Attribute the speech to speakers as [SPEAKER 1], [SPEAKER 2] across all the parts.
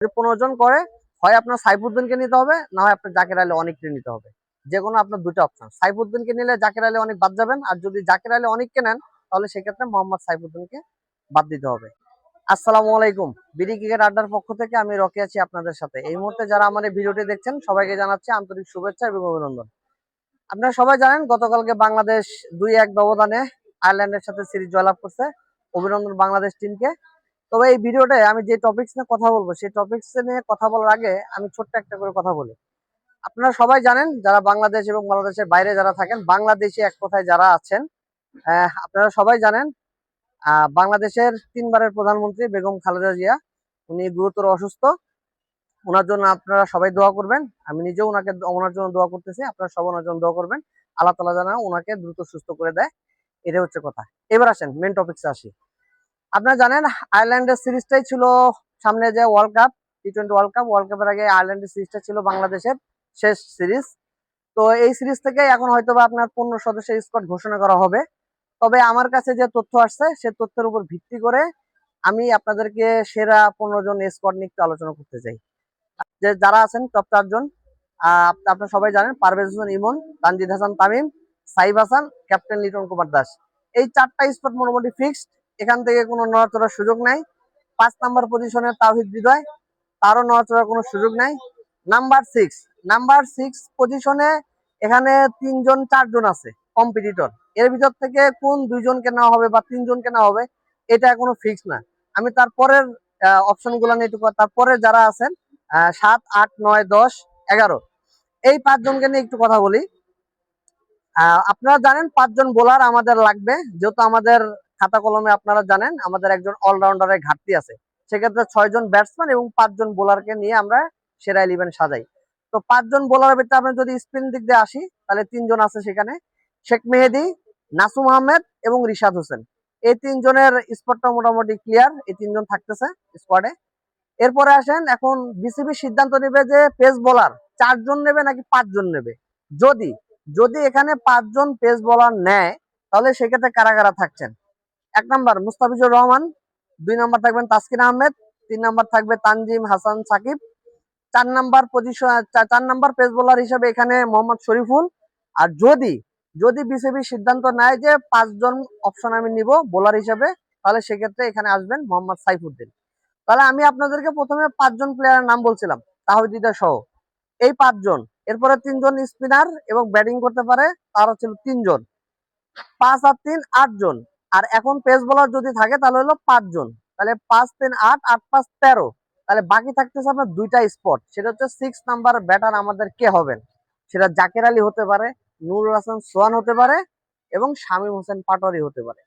[SPEAKER 1] যদি 15 জন করে, হয় আপনার সাইফুদ্দিনকে নিতে হবে, না হয় আপনার জাকের আলী অনেককে নিতে হবে। যে কোনো আপনার দুটো অপশন। সাইফুদ্দিনকে নিলে জাকের আলী অনেক বাদ যাবেন, আর যদি জাকের আলী অনেককে নেন তাহলে সেক্ষেত্রে মোহাম্মদ সাইফুদ্দিনকে বাদ দিতে হবে। আসসালামু আলাইকুম, বিডি ক্রিকেট আড্ডার পক্ষ থেকে আমি রকি আছি আপনাদের সাথে। এই মুহূর্তে যারা আমার এই ভিডিওটি দেখছেন সবাইকে জানাচ্ছি আন্তরিক শুভেচ্ছা এবং অভিনন্দন। আপনারা সবাই জানেন গতকালকে বাংলাদেশ 2-1 ব্যবধানে আয়ারল্যান্ডের সাথে সিরিজ জয়লাভ করছে। অভিনন্দন বাংলাদেশ টিমকে। তবে এই ভিডিওটায় আমি যে টপিকস নিয়ে কথা বলবো, সেই টপিকস নিয়ে কথা বলার আগে আমি ছোট্ট একটা করে কথা বলি। আপনারা সবাই জানেন, যারা বাংলাদেশ এবং বাংলাদেশের বাইরে যারা থাকেন, বাংলাদেশে এক কথায় যারা আছেন, আপনারা সবাই জানেন বাংলাদেশের 3বারের প্রধানমন্ত্রী বেগম খালেদা জিয়া উনি গুরুতর অসুস্থ। ওনার জন্য আপনারা সবাই দোয়া করবেন। আমি নিজেও ওনার জন্য দোয়া করতেছি, আপনারা সবাই ওনার জন্য দোয়া করবেন। আল্লাহ তাআলা যেন ওনাকে দ্রুত সুস্থ করে দেয়, এটা হচ্ছে কথা। এবার আসেন মেন টপিকসে আসি। আপনারা জানেন আয়ারল্যান্ডের সিরিজটাই ছিল সামনে, যে ওয়ার্ল্ড কাপ, টি20 ওয়ার্ল্ড কাপের আগে আয়ারল্যান্ডের সিরিজটা ছিল বাংলাদেশের শেষ সিরিজ। তো এই সিরিজ থেকে এখন হয়তো বা আপনার 15 সদস্যের স্কোয়াড ঘোষণা করা হবে। তবে আমার কাছে যে তথ্য আসছে সে তথ্যের উপর ভিত্তি করে আমি আপনাদেরকে সেরা 15 জন স্কোয়াড নিয়ে একটু আলোচনা করতে চাই। যে যারা আছেন টপ 4 জন, আপনারা সবাই জানেন পারভেজ হোসেন ইমন, তানজিদ হাসান তামিম, সাইফ হাসান, ক্যাপ্টেন লিটন কুমার দাস। এই 4টা স্পট মোটামুটি ফিক্সড, এখান থেকে কোনো নড়াচড়ার সুযোগ নাই। 5 নাম্বার পজিশনে তাওহিদ হৃদয়, তারও নড়াচড়ার কোনো সুযোগ নাই। নাম্বার 6 পজিশনে এখানে 4 জন আছে কম্পিটিটর। এর ভিতর থেকে কোন 2 জনকে নেওয়া হবে বা 3 জনকে নেওয়া হবে এটা এখনো ফিক্স না। আমি তারপরের অপশন গুলা নিয়ে একটু, তারপরে যারা আছেন 7, 8, 9, 10, 11 এই 5 জনকে নিয়ে একটু কথা বলি। আপনারা জানেন 5 জন বোলার আমাদের লাগবে, যেহেতু আমাদের খাতা কলমে আপনারা জানেন আমাদের একজন অলরাউন্ডারের ঘাটতি আছে। সেক্ষেত্রে 6 জন ব্যাটসম্যান এবং 5 জন বোলারকে নিয়ে আমরা সেরা 11 সাজাই। তো 5 জন বোলারের ভিতরে আমরা যদি স্পিন দিক দিয়ে আসি তাহলে 3 জন আছে সেখানে, শেখ মেহেদী, নাসুম আহমেদ এবং রিশাদ হোসেন। এই 3 জনের স্পটটা মোটামুটি ক্লিয়ার, এই 3 জন থাকতেছে স্কোয়াডে। এরপরে আসেন, এখন বিসিবি সিদ্ধান্ত নেবে যে পেস বোলার 4 জন নেবে নাকি 5 জন নেবে। যদি যদি এখানে 5 জন পেস বোলার নেয় তাহলে সেক্ষেত্রে কারা কারা থাকছেন? 1 নাম্বার মুস্তাফিজুর রহমান, 2 নাম্বার থাকবেন তাসকিন আহমেদ, 3 নাম্বার থাকবে Tanzim Hasan Sakib, 4 number position 4 number pace bowler হিসেবে এখানে মোহাম্মদ শরীফুল। আর যদি যদি বিসিবি সিদ্ধান্ত নেয় যে 5 জন অপশন আমি নিব বোলার হিসেবে, তাহলে সেক্ষেত্রে এখানে আসবেন মোহাম্মদ সাইফুদ্দিন। তাহলে আমি আপনাদেরকে প্রথমে 5 জন প্লেয়ারের নাম বলছিলাম তাহিদ হৃদয় সহ, এই 5 জন। এরপরে 3 জন স্পিনার এবং ব্যাটিং করতে পারে, তারা ছিল 3 জন। 5 আর 3 8 জন। আর এখন পেস বোলার যদি থাকে তাহলে হলো 5 জন। তাহলে 5 3 8, 8 5 13। তাহলে বাকি থাকতেছে আপনার 2টা স্পট, সেটা হচ্ছে 6 নাম্বার ব্যাটার আমাদের কে হবেন। সেটা জাকের আলী হতে পারে, নুরুল হাসান সোহান হতে পারে এবং শামীম হোসেন পাটোয়ারি হতে পারে।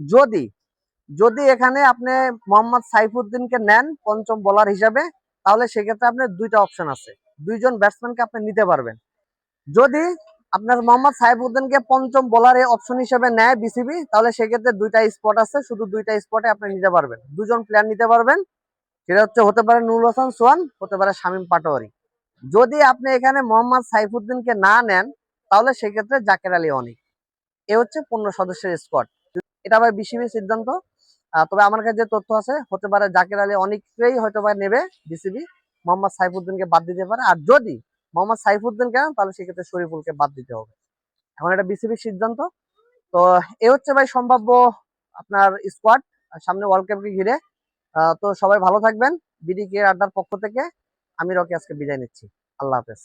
[SPEAKER 1] যদি যদি এখানে আপনি মোহাম্মদ সাইফুদ্দিনকে নেন পঞ্চম বোলার হিসাবে, তাহলে সেক্ষেত্রে আপনার 2টা অপশন আছে, 2 জন ব্যাটসম্যানকে আপনি নিতে পারবেন। যদি আপনার মোহাম্মদ সাইফুদ্দিনকে পঞ্চম বোলারে অপশন হিসেবে নেয় বিসিবি, তাহলে সেক্ষেত্রে 2টা স্পট আছে, শুধু 2টা স্পটে আপনি নিতে পারবেন, 2 জন প্লেয়ার নিতে পারবেন। সেটা হতে পারে নুরুল হাসান সোহান, হতে পারে শামীম পাটোয়ারি। যদি আপনি এখানে মোহাম্মদ সাইফুদ্দিনকে না নেন তাহলে সেক্ষেত্রে জাকের আলী অনেক। এ হচ্ছে 15 সদস্যের স্কোয়াড। এটা ভাই বিসিবির সিদ্ধান্ত। তবে আমার কাছে যে তথ্য আছে, হতে পারে জাকের আলী অনেককেই হয়তো বা নেবে বিসিবি, মোহাম্মদ সাইফুদ্দিনকে বাদ দিতে পারে। আর যদি মোহাম্মদ সাইফুদ্দিন কেন, তাহলে সেক্ষেত্রে শরীফুলকে বাদ দিতে হবে। এখন এটা বিসিবির সিদ্ধান্ত। তো এ হচ্ছে ভাই সম্ভাব্য আপনার স্কোয়াড সামনে ওয়ার্ল্ড কাপকে ঘিরে। তো সবাই ভালো থাকবেন। বিডি ক্রিকেট আড্ডার পক্ষ থেকে আমি রকি আজকে বিদায় নিচ্ছি। আল্লাহ হাফেজ।